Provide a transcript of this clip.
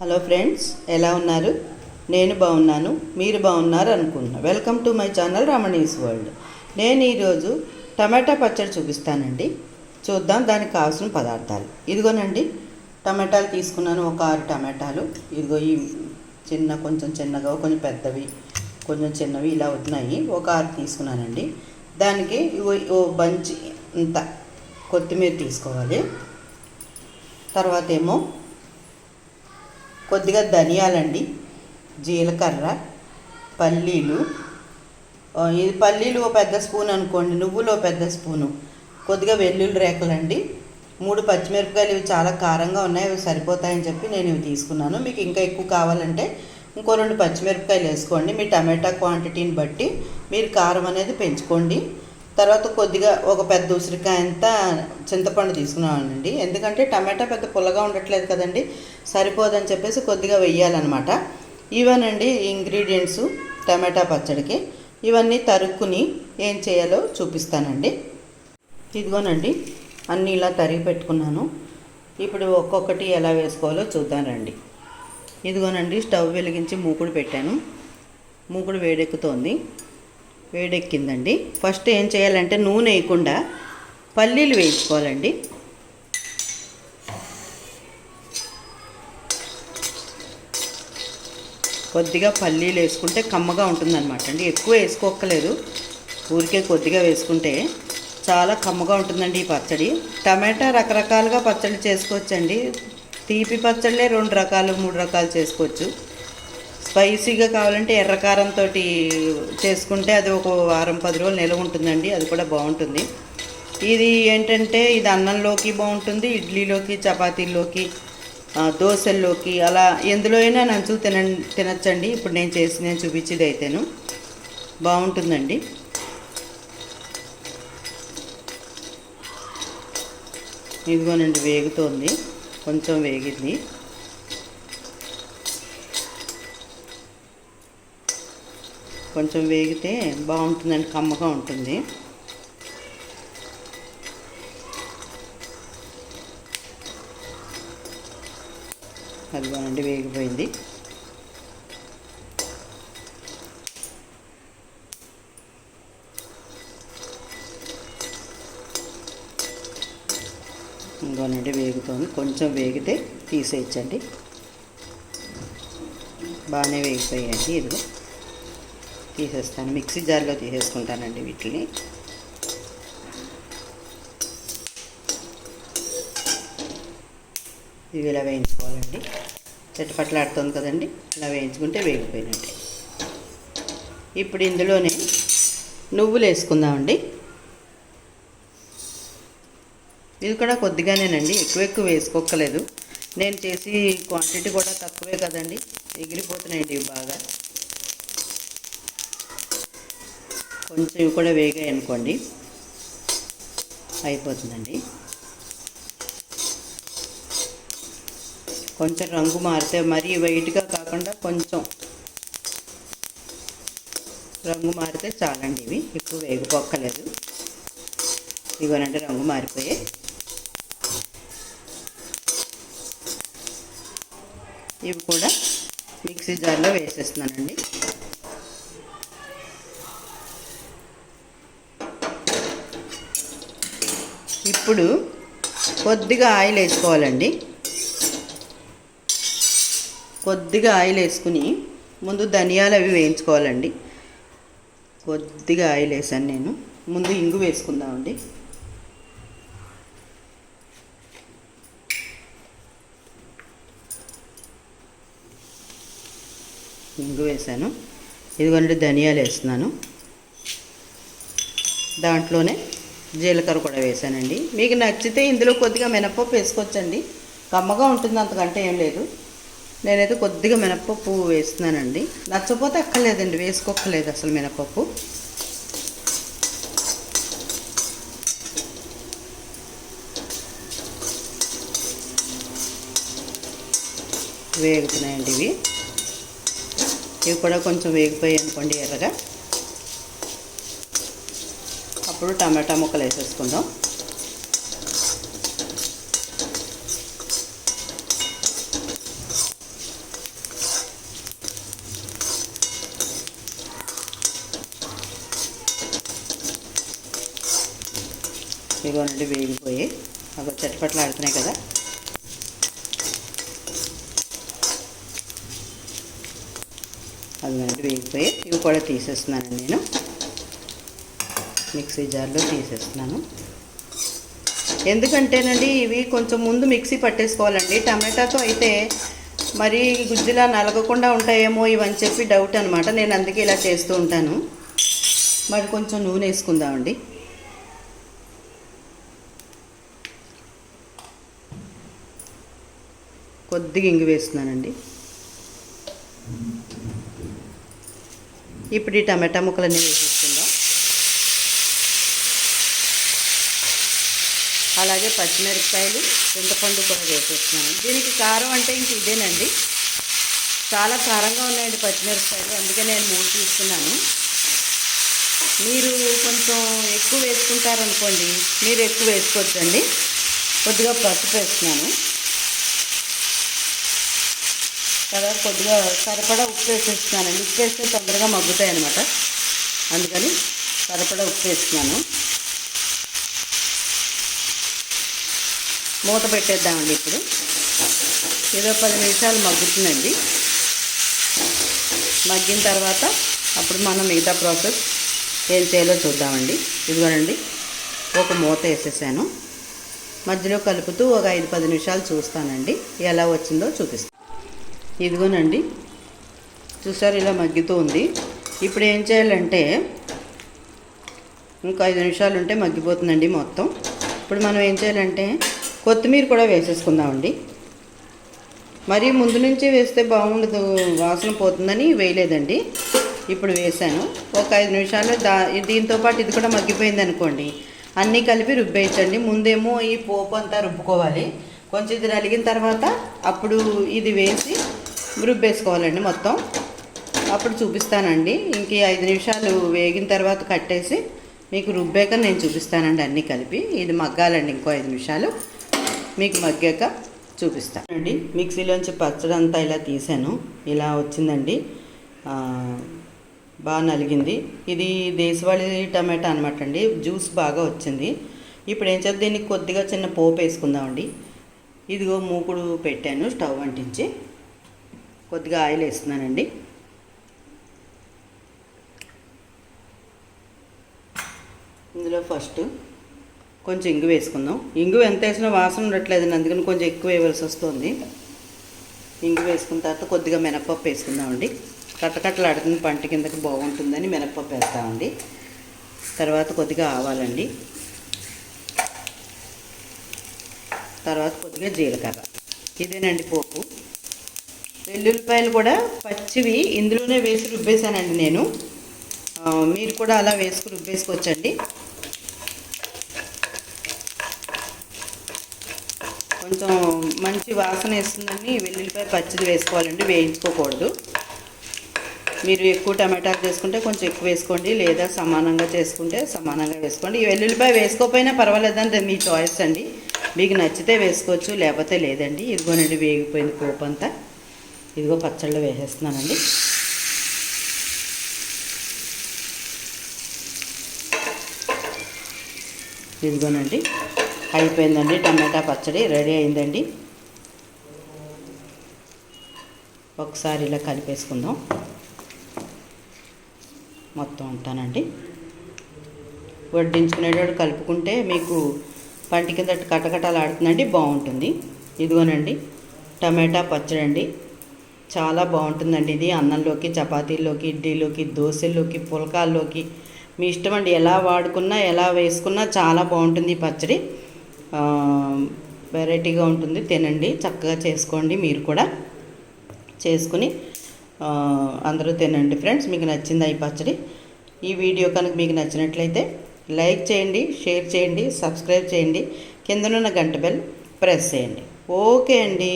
Hello friends, ఎలా ఉన్నారు? నేను బాగున్నాను, మీరు బాగున్నారు అనుకుంటున్నా. Welcome to my channel Ramani's world. నేను ఈరోజు టమాటా పచ్చడి చూపిస్తానండి. చూద్దాం దానికి కావాల్సిన పదార్థాలు. ఇదిగోనండి, టమాటాలు తీసుకున్నాను, ఒక 6 టమాటాలు. ఇదిగో ఈ కొంచెం చిన్నగా, కొంచెం పెద్దవి, కొంచెం చిన్నవి ఇలా ఉన్నాయి. ఒక 6 తీసుకున్నానండి. దానికి ఓ బంచి ఇంత కొత్తిమీర తీసుకోవాలి. తర్వాత ఏమో కొద్దిగా ధనియాలండి, జీలకర్ర, పల్లీలు. ఇది పల్లీలు ఓ పెద్ద స్పూన్ అనుకోండి, నువ్వులు ఓ పెద్ద స్పూను, కొద్దిగా వెల్లుల్లి రేకలండి, 3 పచ్చిమిరపకాయలు. ఇవి చాలా కారంగా ఉన్నాయి, ఇవి సరిపోతాయని చెప్పి నేను ఇవి తీసుకున్నాను. మీకు ఇంకా ఎక్కువ కావాలంటే ఇంకో 2 పచ్చిమిరపకాయలు వేసుకోండి. మీ టమాటా క్వాంటిటీని బట్టి మీరు కారం అనేది పెంచుకోండి. తర్వాత కొద్దిగా ఒక పెద్ద ఉసిరికాయ అంతా చింతపండు తీసుకున్నానండి. ఎందుకంటే టమాటా పెద్ద పుల్లగా ఉండట్లేదు కదండి, సరిపోదని చెప్పేసి కొద్దిగా వెయ్యాలన్నమాట. ఇవనండి ఇంగ్రీడియంట్స్ టమాటా పచ్చడికి. ఇవన్నీ తరుక్కుని ఏం చేయాలో చూపిస్తానండి. ఇదిగోనండి, అన్నీ ఇలా తరిగి పెట్టుకున్నాను. ఇప్పుడు ఒక్కొక్కటి ఎలా వేసుకోవాలో చూద్దాం రండి. ఇదిగోనండి, స్టవ్ వెలిగించి మూకుడు పెట్టాను. మూకుడు వేడెక్కిందండి. ఫస్ట్ ఏం చేయాలంటే నూనె వేయకుండా పల్లీలు వేయించుకోవాలండి. కొద్దిగా పల్లీలు వేసుకుంటే కమ్మగా ఉంటుందన్నమాట అండి. ఎక్కువ వేసుకోక్కర్లేదు, ఊరికే కొద్దిగా వేసుకుంటే చాలా కమ్మగా ఉంటుందండి ఈ పచ్చడి. టమాటా రకరకాలుగా పచ్చడి చేసుకోవచ్చండి. తీపి పచ్చళ్ళే 2 రకాలు 3 రకాలు చేసుకోవచ్చు. స్పైసీగా కావాలంటే ఎర్రకారంతో చేసుకుంటే అది ఒక వారం 10 రోజులు నిల్వ ఉంటుందండి, అది కూడా బాగుంటుంది. ఇది ఏంటంటే ఇది అన్నంలోకి బాగుంటుంది, ఇడ్లీలోకి, చపాతీల్లోకి, దోశల్లోకి, అలా ఎందులో అయినా నంచు తినచ్చండి. ఇప్పుడు నేను చూపించేది అయితేను బాగుంటుందండి. ఇదిగోనండి, వేగుతోంది, కొంచెం వేగింది. కొంచెం వేగితే బాగుంటుందండి, కమ్మగా ఉంటుంది. అదిగోనండి, వేగిపోయింది. ఇంకోనండి వేగుతోంది. కొంచెం వేగితే తీసేయచ్చండి. బాగానే వేగిపోయాయండి. ఇదిగో తీసేస్తాను, మిక్సీ జార్లో తీసేసుకుంటానండి వీటిని. ఇవి ఇలా వేయించుకోవాలండి. చెట్టపట్లాడుతుంది కదండి, ఇలా వేయించుకుంటే వేగిపోయినట్టే. ఇప్పుడు ఇందులోనే నువ్వులు వేసుకుందామండి. ఇది కూడా కొద్దిగానేనండి, ఎక్కువ వేసుకోక్కర్లేదు. నేను చేసి క్వాంటిటీ కూడా తక్కువే కదండి, ఎగిరిపోతున్నాయండి ఇవి బాగా. కొంచెం ఇవి కూడా వేగాయి అనుకోండి, అయిపోతుందండి. కొంచెం రంగు మారితే, మరీ వైట్గా కాకుండా కొంచెం రంగు మారితే చాలండి. ఇవి ఎక్కువ వేగిపోక్కలేదు. ఇవనంటే రంగు మారిపోయాయి. ఇవి కూడా మిక్సీ జార్లో వేసేస్తున్నానండి. ఇప్పుడు కొద్దిగా ఆయిల్ వేసుకోవాలండి. కొద్దిగా ఆయిల్ వేసుకుని ముందు ధనియాలు అవి వేయించుకోవాలండి. కొద్దిగా ఆయిల్ వేసాను నేను. ముందు ఇంగు వేసుకుందామండి. ఇంగు వేసాను. ఇదిగోండి, ధనియాలు వేస్తున్నాను. దాంట్లోనే జీలకర్ర కూడా వేసానండి. మీకు నచ్చితే ఇందులో కొద్దిగా మినపప్పు వేసుకోవచ్చండి, కమ్మగా ఉంటుంది, అంతకంటే ఏం లేదు. నేనైతే కొద్దిగా మినపప్పు వేస్తున్నానండి. నచ్చపోతే అక్కర్లేదండి, వేసుకోక్కర్లేదు అసలు మినపప్పు. వేగుతున్నాయండి ఇవి కూడా కొంచెం వేగిపోయాయి అనుకోండి ఎర్రగా. అప్పుడు టమాటా ముక్కలు వేసేసుకుందాం. ఇదిగోనండి వేగిపోయి అవి చట్పట్లు ఆడుతున్నాయి కదా. అదిగోనండి వేగిపోయి ఇవి కూడా తీసేస్తున్నానండి. నేను మిక్సీ జార్లో తీసేస్తున్నాను. ఎందుకంటేనండి ఇవి కొంచెం ముందు మిక్సీ పట్టేసుకోవాలండి. టమాటాతో అయితే మరి గుజ్జులా నలగకుండా ఉంటాయేమో ఇవని చెప్పి డౌట్ అనమాట. నేను అందుకే ఇలా చేస్తూ ఉంటాను. మరి కొంచెం నూనె వేసుకుందామండి. కొద్దిగా ఇంగు వేస్తున్నానండి. ఇప్పుడు ఈ టమాటా ముక్కలన్నీ వేసేసుకుందాం. అలాగే పచ్చిమిరపకాయలు, చింతపండు కూడా వేసేస్తున్నాను. దీనికి కారం అంటే ఇంక ఇదేనండి. చాలా కారంగా ఉన్నాయండి పచ్చిమిరపకాయలు, అందుకే నేను 3 తీసుకున్నాను. మీరు కొంచెం ఎక్కువ వేసుకుంటారనుకోండి, మీరు ఎక్కువ వేసుకోవచ్చండి. కొద్దిగా పసుపు వేస్తున్నాను కదా, కొద్దిగా సరిపడా ఉప్పు వేసేస్తున్నానండి. ఉప్పు వేస్తే తొందరగా మగ్గుతాయి అన్నమాట, అందుకని సరిపడా ఉప్పు వేస్తున్నాను. మూత పెట్టేద్దామండి. ఇప్పుడు ఏదో 10 నిమిషాలు మగ్గుతుందండి. మగ్గిన తర్వాత అప్పుడు మనం మిగతా ప్రాసెస్ ఏం చేయాలో చూద్దామండి. ఇదిగోనండి ఒక మూత వేసేసాను. మధ్యలో కలుపుతూ ఒక 5-10 నిమిషాలు చూస్తానండి, ఎలా వచ్చిందో చూపిస్తాను. ఇదిగోనండి చూసారు, ఇలా మగ్గుతూ ఉంది. ఇప్పుడు ఏం చేయాలంటే ఇంకా 5 నిమిషాలు ఉంటే మగ్గిపోతుందండి మొత్తం. ఇప్పుడు మనం ఏం చేయాలంటే కొత్తిమీర కూడా వేసేసుకుందామండి. మరీ ముందు నుంచి వేస్తే బాగుండదు, వాసన పోతుందని వేయలేదండి. ఇప్పుడు వేసాను. ఒక 5 నిమిషాలు దీంతోపాటు ఇది కూడా మగ్గిపోయింది అనుకోండి, అన్నీ కలిపి రుబ్బేయచ్చండి. ముందేమో ఈ పోపు అంతా రుబ్బుకోవాలి. కొంచెం ఇది నలిగిన తర్వాత అప్పుడు ఇది వేసి రుబ్బేసుకోవాలండి మొత్తం. అప్పుడు చూపిస్తానండి. ఇంక 5 నిమిషాలు వేగిన తర్వాత కట్టేసి మీకు రుబ్బాక నేను చూపిస్తానండి అన్నీ కలిపి. ఇది మగ్గాలండి ఇంకో 5 నిమిషాలు. మీకు మగ్గాక చూపిస్తానండి. మిక్సీలోంచి పచ్చడి అంతా ఇలా తీసాను, ఇలా వచ్చిందండి. బాగా నలిగింది. ఇది దేశవాళీ టమాటా అనమాట అండి, జ్యూస్ బాగా వచ్చింది. ఇప్పుడు ఏం చేద్దాం, దీనికి కొద్దిగా చిన్న పోపు వేసుకుందామండి. ఇదిగో మూకుడు పెట్టాను స్టవ్ అంటించి, కొద్దిగా ఆయిల్ వేస్తున్నానండి. ఇందులో ఫస్ట్ కొంచెం ఇంగు వేసుకుందాం. ఇంగు ఎంత వేసినా వాసన ఉండట్లేదండి, అందుకని కొంచెం ఎక్కువ వేయవలసి వస్తుంది. ఇంగు వేసుకున్న తర్వాత కొద్దిగా మినపప్పు వేసుకుందామండి. కట్టకట్టలాడుతుంది, పంట కిందకి బాగుంటుందని మినపప్పు వేస్తామండి. తర్వాత కొద్దిగా ఆవాలండి, తర్వాత కొద్దిగా జీలకర్ర. ఇదేనండి పోపు. వెల్లుల్లిపాయలు కూడా పచ్చివి ఇందులోనే వేసి రుబ్బేశానండి నేను. మీరు కూడా అలా వేసుకుని రుబ్బేసుకోవచ్చండి. కొంచెం మంచి వాసన వేస్తుందని వెల్లుల్లిపాయ పచ్చిది వేసుకోవాలండి, వేయించుకోకూడదు. మీరు ఎక్కువ టమాటాలు చేసుకుంటే కొంచెం ఎక్కువ వేసుకోండి, లేదా సమానంగా చేసుకుంటే సమానంగా వేసుకోండి. ఈ వెల్లుల్లిపాయ వేసుకోకపోయినా పర్వాలేదండి, మీ చాయిస్ అండి. మీకు నచ్చితే వేసుకోవచ్చు, లేకపోతే లేదండి. ఇదిగోనండి వేగిపోయింది పోపు అంతా. ఇదిగో పచ్చళ్ళు వేసేస్తున్నానండి. ఇదిగోనండి అయిపోయిందండి, టమాటా పచ్చడి రెడీ అయిందండి. ఒకసారి ఇలా కలిపేసుకుందాం మొత్తం ఉంటానండి. వడ్డించుకునేటప్పుడు కలుపుకుంటే మీకు పంటి కింద కటకటాలు ఆడుతుందండి, బాగుంటుంది. ఇదిగోనండి టమాటా పచ్చడి అండి, చాలా బాగుంటుందండి. ఇది అన్నంలోకి, చపాతీల్లోకి, ఇడ్లీలోకి, దోశల్లోకి, పుల్కాల్లోకి మీ ఇష్టం అండి. ఎలా వాడుకున్నా ఎలా వేసుకున్నా చాలా బాగుంటుంది ఈ పచ్చడి. వెరైటీగా ఉంటుంది, తినండి. చక్కగా చేసుకోండి, మీరు కూడా చేసుకుని అందరూ తినండి ఫ్రెండ్స్. మీకు నచ్చిందా ఈ పచ్చడి? ఈ వీడియో కనుక మీకు నచ్చినట్లయితే లైక్ చేయండి, షేర్ చేయండి, సబ్స్క్రైబ్ చేయండి, కిందనున్న గంట బెల్ ప్రెస్ చేయండి. ఓకే అండి.